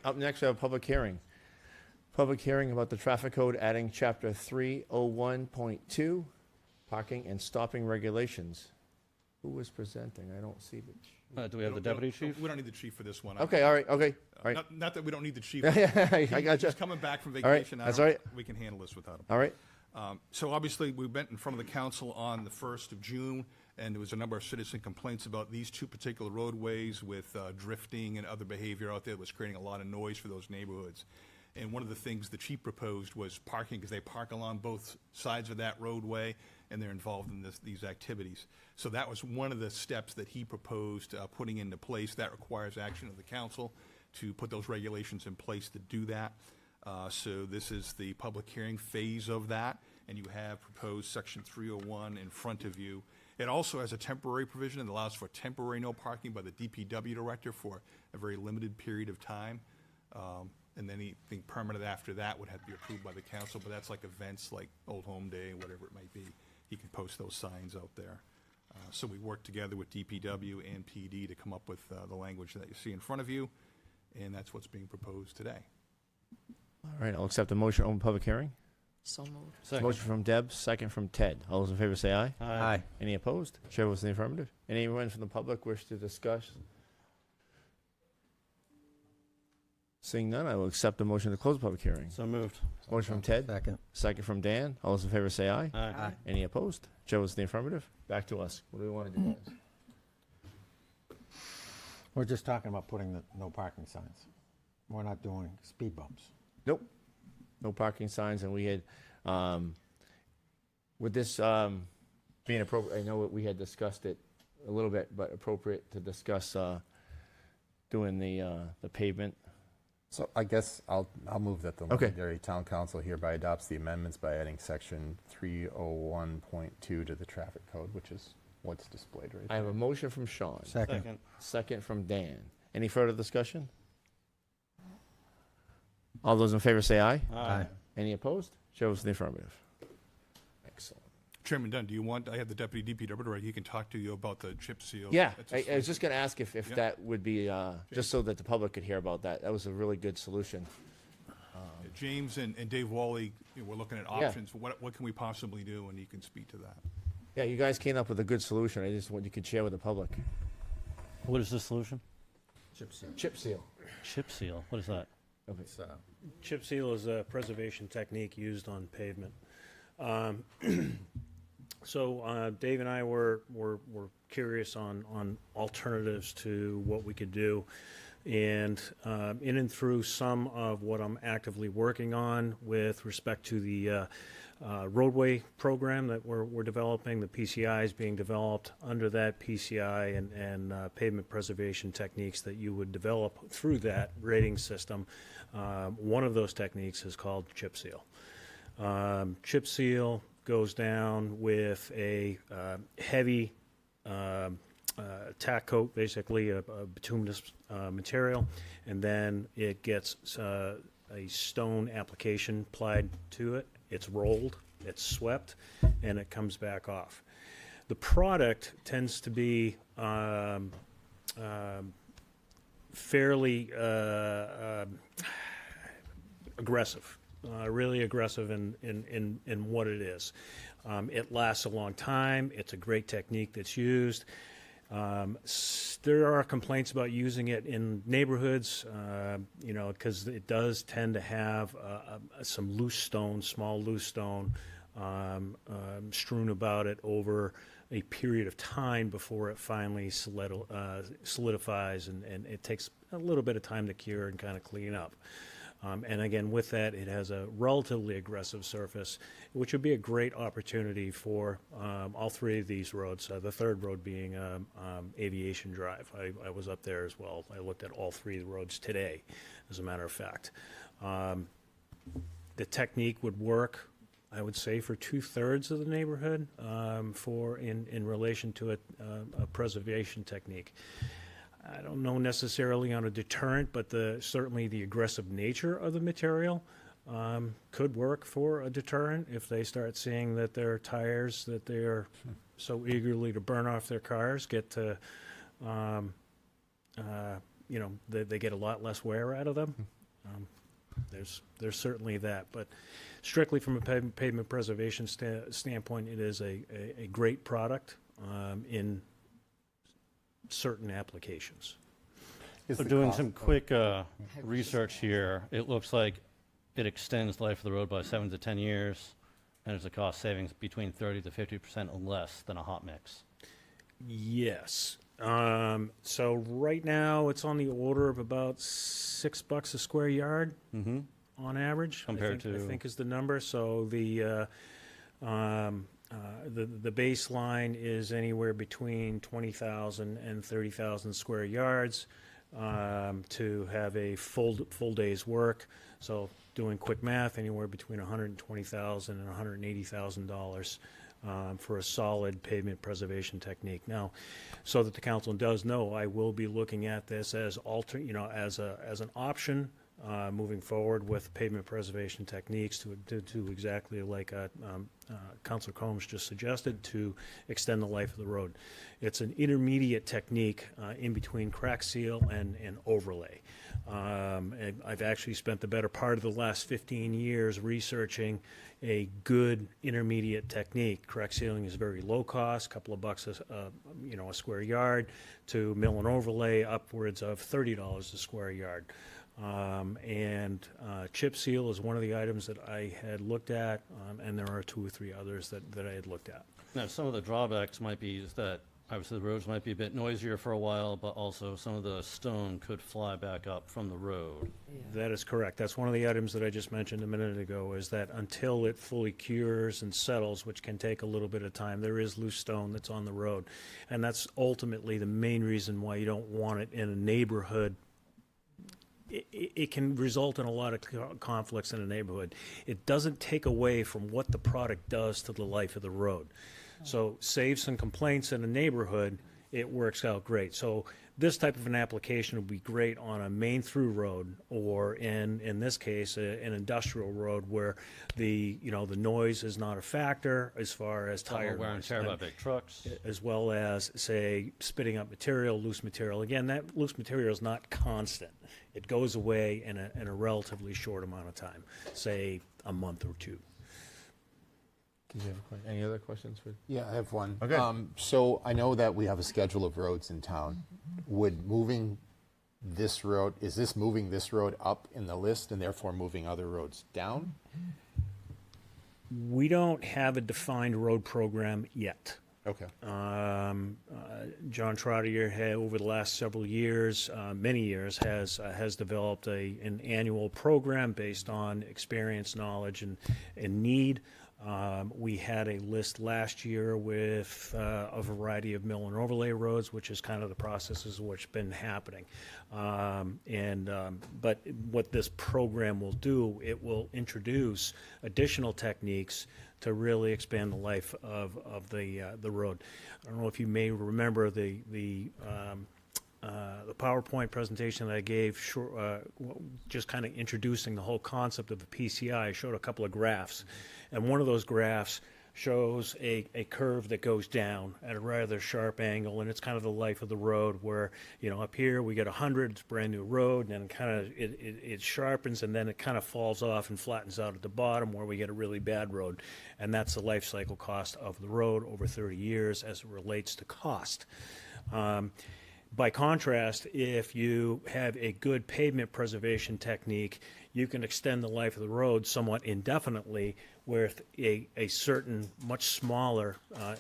up next we have a public hearing. Public hearing about the traffic code adding chapter 301.2, parking and stopping regulations. Who was presenting? I don't see the. Do we have the deputy chief? We don't need the chief for this one. Okay, all right, okay, all right. Not that we don't need the chief. I got you. He's coming back from All right, vacation. that's all right. We can handle this without him. All right. So obviously, we went in front of the council on the 1st of June, and there was a number of citizen complaints about these two particular roadways with drifting and other behavior out there that was creating a lot of noise for those neighborhoods. And one of the things the chief proposed was parking, because they park along both sides of that roadway, and they're involved in these activities. So that was one of the steps that he proposed putting into place. That requires action of the council to put those regulations in place to do that. So this is the public hearing phase of that, and you have proposed section 301 in front of you. It also has a temporary provision that allows for temporary no parking by the DPW director for a very limited period of time. And then anything permanent after that would have to be approved by the council, but that's like events like Old Home Day, whatever it might be. He can post those signs out there. So we worked together with DPW and PD to come up with the language that you see in front of you, and that's what's being proposed today. All right, I'll accept the motion to open public hearing. So moved. Second. Motion from Deb, second from Ted. All those in favor say aye. Aye. Any opposed? Chair votes in the affirmative. Anyone from the public wish to discuss? Seeing none, I will accept the motion to close the public hearing. So moved. Motion from Ted, Second. second from Dan. All those in favor say aye. Aye. Any opposed? Chair votes in the affirmative. Back to us. What do we want to do, guys? We're just talking about putting the no parking signs. We're not doing speed bumps. Nope. No parking signs, and we had, with this being appropriate, I know we had discussed it a little bit, but appropriate to discuss doing the pavement. So I guess I'll move that the Okay. Londonderry Town Council hereby adopts the amendments by adding section 301.2 to the traffic code, which is what's displayed right I there. have a motion from Sean, Second. second from Dan. Any further discussion? All those in favor say aye. Aye. Any opposed? Chair votes in the affirmative. Excellent. Chairman Dunn, do you want, I have the deputy DPW director, he can talk to you about the chip seal. Yeah, That's a I was just going to ask if Yeah. that would be, just so that the public could hear about that. That was a really good solution. James and Dave Wally, we're looking at Yeah. options. What can we possibly do, and you can speak to that. Yeah, you guys came up with a good solution. I just want you could share with the public. What is the solution? Chip seal. Chip seal. What is that? Okay. Chip seal is a preservation technique used on pavement. So Dave and I were curious on alternatives to what we could do. And in and through some of what I'm actively working on with respect to the roadway program that we're developing, the PCI is being developed under that PCI and pavement preservation techniques that you would develop through that rating system. One of those techniques is called chip seal. Chip seal goes down with a heavy tack coat, basically a bituminous material, and then it gets a stone application applied to it. It's rolled, it's swept, and it comes back off. The product tends to be fairly aggressive. Really aggressive in what it is. It lasts a long time. It's a great technique that's used. There are complaints about using it in neighborhoods, because it does tend to have some loose stone, small loose stone, strewn about it over a period of time before it finally solidifies, and it takes a little bit of time to cure and kind of clean up. And again, with that, it has a relatively aggressive surface, which would be a great opportunity for all three of these roads, the third road being Aviation Drive. I was up there as well. I looked at all three of the roads today, as a matter of fact. The technique would work, I would say, for 2/3 of the neighborhood in relation to a preservation technique. I don't know necessarily on a deterrent, but certainly the aggressive nature of the material could work for a deterrent if they start seeing that their tires that they are so eagerly to burn off their cars get to they get a lot less wear out of them. There's certainly that, but strictly from a pavement preservation standpoint, it is a great product in certain applications. Is So the doing cost some of- quick research here, it looks like it extends the life of the road by 7 to 10 years, and there's a cost savings between 30 to 50% less than a hot mix. Yes. So right now, it's on the order of about $6 a square yard Mm-hmm. on average. Compared I to- think is the number. So the baseline is anywhere between 20,000 and 30,000 square yards to have a full day's work. So doing quick math, anywhere between $120,000 and $180,000 for a solid pavement preservation technique. Now, so that the council does know, I will be looking at this as as an option moving forward with pavement preservation techniques to exactly like Councilor Combs just suggested, to extend the life of the road. It's an intermediate technique in between crack seal and overlay. And I've actually spent the better part of the last 15 years researching a good intermediate technique. Crack sealing is very low cost, couple of bucks a square yard, to mill and overlay upwards of $30 a square yard. Chip seal is one of the items that I had looked at, and there are 2 or 3 others that I had looked at. Now, some of the drawbacks might be is that obviously the roads might be a bit noisier for a while, but also some of the stone could fly back up from the road. That is correct. That's one of the items that I just mentioned a minute ago, is that until it fully cures and settles, which can take a little bit of time, there is loose stone that's on the road. And that's ultimately the main reason why you don't want it in a neighborhood. It can result in a lot of conflicts in a neighborhood. It doesn't take away from what the product does to the life of the road. So save some complaints in a neighborhood, it works out great. So this type of an application would be great on a main through road, or in this case, an industrial road where the noise is not a factor as far as tire Wear and noise, tear by big trucks. as well as, say, spitting up material, loose material. Again, that loose material is not constant. It goes away in a relatively short amount of time, say a month or 2. Did you have any other questions for? Yeah, I have one. Okay. So I know that we have a schedule of roads in town. Would moving this road, is this moving this road up in the list and therefore moving other roads down? We don't have a defined road program yet. Okay. John Trottier had, over the last several years, many years, has developed an annual program based on experience, knowledge, and need. We had a list last year with a variety of mill and overlay roads, which is kind of the processes which have been happening. But what this program will do, it will introduce additional techniques to really expand the life of the road. I don't know if you may remember the PowerPoint presentation that I gave, just kind of introducing the whole concept of the PCI. I showed a couple of graphs, and one of those graphs shows a curve that goes down at a rather sharp angle, and it's kind of the life of the road where, up here we get 100, it's a brand new road, and then it sharpens, and then it kind of falls off and flattens out at the bottom where we get a really bad road. And that's the life cycle cost of the road over 30 years as it relates to cost. By contrast, if you have a good pavement preservation technique, you can extend the life of the road somewhat indefinitely with a certain much smaller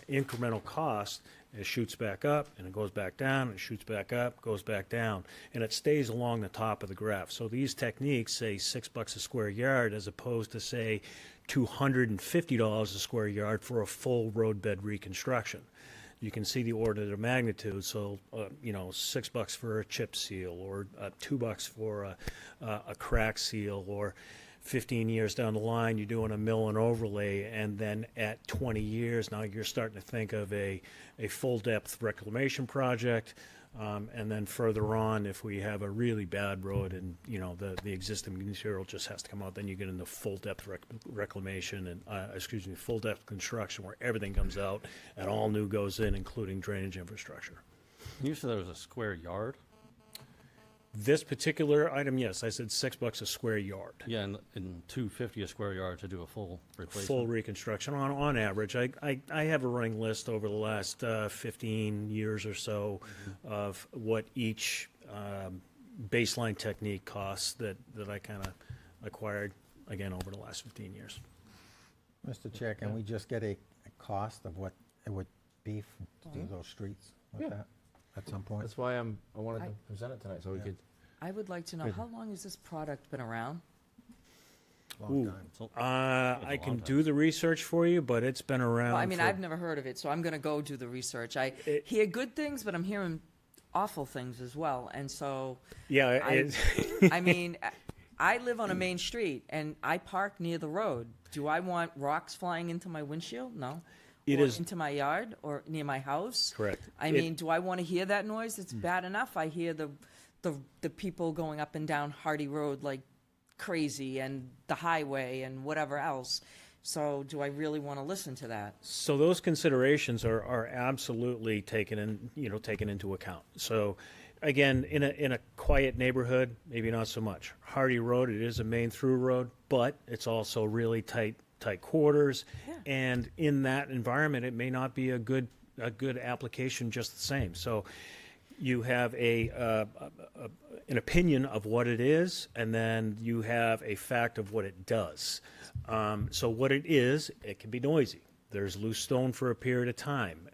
incremental cost. It shoots back up, and it goes back down, and it shoots back up, goes back down, and it stays along the top of the graph. So these techniques say $6 a square yard as opposed to, say, $250 a square yard for a full roadbed reconstruction. You can see the order of magnitude. So, $6 for a chip seal, or $2 for a crack seal, or 15 years down the line, you're doing a mill and overlay, and then at 20 years, now you're starting to think of a full depth reclamation project. And then further on, if we have a really bad road and, the existing material just has to come out, then you get into full depth reclamation and, full depth construction where everything comes out and all new goes in, including drainage infrastructure. You said there was a square yard? This particular item, yes, I said $6 a square yard. Yeah, and $250 a square yard to do a full replacement. Full reconstruction on average. I have a running list over the last 15 years or so of what each baseline technique costs that I kind of acquired, again, over the last 15 years. Mr. Chair, can we just get a cost of what it would be to do those streets with Yeah. that at some point? That's why I wanted to present it tonight, so we Yeah. could. I would like to know, how long has this product been around? Long Ooh. time. So- I long can time. do the research for you, but it's been around. Well, I mean, for- I've never heard of it, so I'm going to go do the research. I hear good things, but I'm hearing awful things as well. And so, Yeah, I mean, I live on a main street, and I park near the road. Do I want rocks flying into my windshield? No. It Or is- into my yard or near my house? Correct. I mean, do I want to hear that noise? It's bad enough. I hear the people going up and down Hardy Road like crazy, and the highway and whatever else. So do I really want to listen to that? So those considerations are absolutely taken into account. So again, in a quiet neighborhood, maybe not so much. Hardy Road, it is a main through road, but it's also really tight quarters. Yeah. And in that environment, it may not be a good application just the same. So you have an opinion of what it is, and then you have a fact of what it does. So what it is, it can be noisy. There's loose stone for a period of time.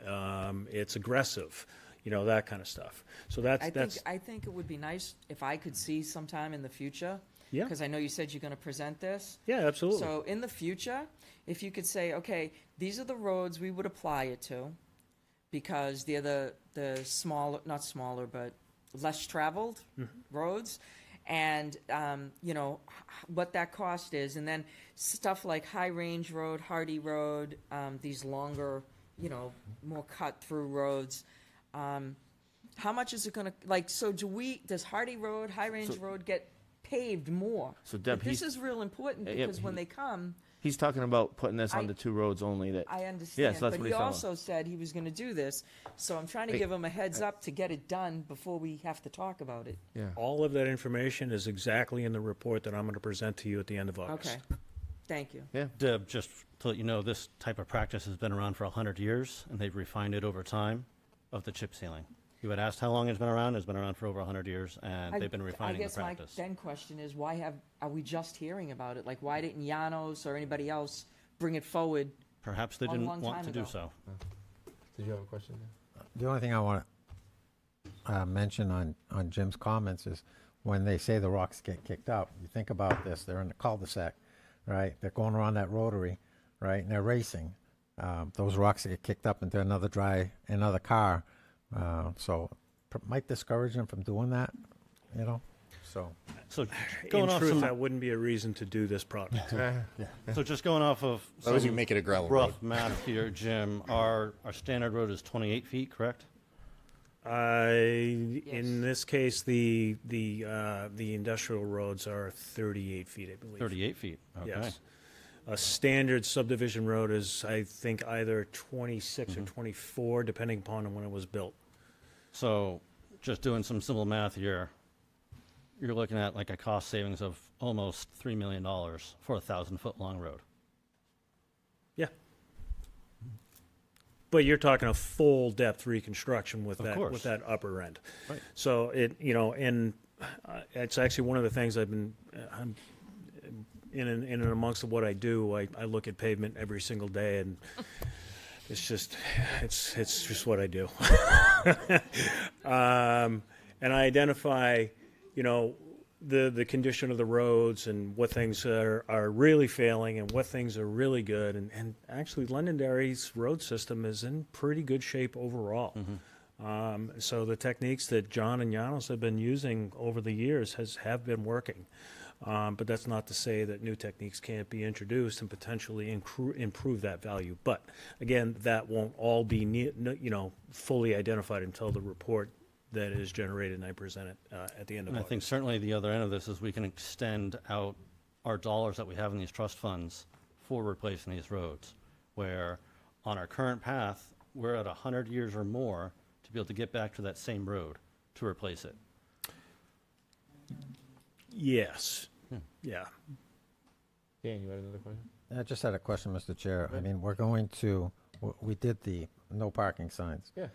It's aggressive, that kind of stuff. So that's I think it would be nice if I could see sometime in the future. Yeah. Because I know you said you're going to present this. yeah, absolutely. So in the future, if you could say, okay, these are the roads we would apply it to, because they're the smaller, not smaller, but less traveled roads, and what that cost is, and then stuff like High Range Road, Hardy Road, these longer, more cut through roads. How much is it going to So does Hardy Road, High Range Road get paved more? So Deb, But this is real important, Yeah, because when they come, He's talking about putting this on I- the two roads only that. I understand. Yes, that's but what he he's talking also said he was going to do this, so I'm trying to Hey, give him a heads up to get it done before we have to talk about it. Yeah. All of that information is exactly in the report that I'm going to present to you at the end of August. Okay, thank you. Yeah. Deb, just to let you know, this type of practice has been around for 100 years, and they've refined it over time of the chip sealing. You had asked how long it's been around. It's been around for over 100 years, and they've been refining the practice. I guess my then question is, are we just hearing about it? Like, why didn't Janos or anybody else bring it forward? Perhaps they a didn't long want time to do ago. so. Did you have a question? The only thing I want to mention on Jim's comments is when they say the rocks get kicked out, you think about this, they're in the cul-de-sac, right? They're going around that rotary, right? And they're racing. Those rocks get kicked up into another car. So might discourage them from doing that, so. So In going off truth, some, that wouldn't be a reason to do this project. so just going off of As long as you some make it a gravel rough road. math here, Jim, our standard road is 28 feet, correct? In this case, the industrial roads are 38 feet, I believe. 38 feet. Okay. Yes. A standard subdivision road is, I think, either 26 or 24, depending upon when it was built. So just doing some simple math here, you're looking at like a cost savings of almost $3 million for a 1,000-foot long road. Yeah. But you're talking a full depth reconstruction with Of that course. upper end. Right. So and it's actually one of the things I'm in and amongst what I do. I look at pavement every single day, and it's just what I do. And I identify, the condition of the roads and what things are really failing and what things are really good. And actually, Londonderry's road system is in pretty good shape overall. So the techniques that John and Janos have been using over the years have been working. But that's not to say that new techniques can't be introduced and potentially improve that value. But again, that won't all be fully identified until the report that is generated and I present it at the end of And I August. think certainly the other end of this is we can extend out our dollars that we have in these trust funds for replacing these roads, where on our current path, we're at 100 years or more to be able to get back to that same road to replace it. Yes. Yeah. Dan, you had another question? I just had a question, Mr. Chair. I mean, we're going to, we did the no parking signs. Yeah.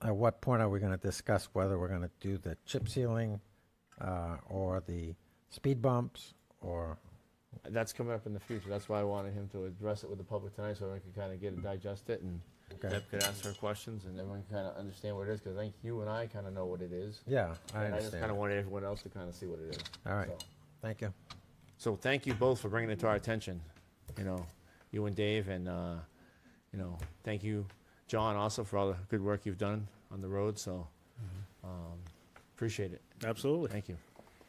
At what point are we going to discuss whether we're going to do the chip sealing or the speed bumps or? That's coming up in the future. That's why I wanted him to address it with the public tonight, so everyone could kind of get it, digest it, and Deb could ask her questions, and everyone can kind of understand what it is, because I think you and I kind of know what it is. Yeah, I And I just understand. kind of wanted everyone else to kind of see what it is. All right. So- Thank you. So thank you both for bringing it to our attention, you know, you and Dave, and, you know, thank you, John, also for all the good work you've done on the road, so, appreciate it. Absolutely. Thank you.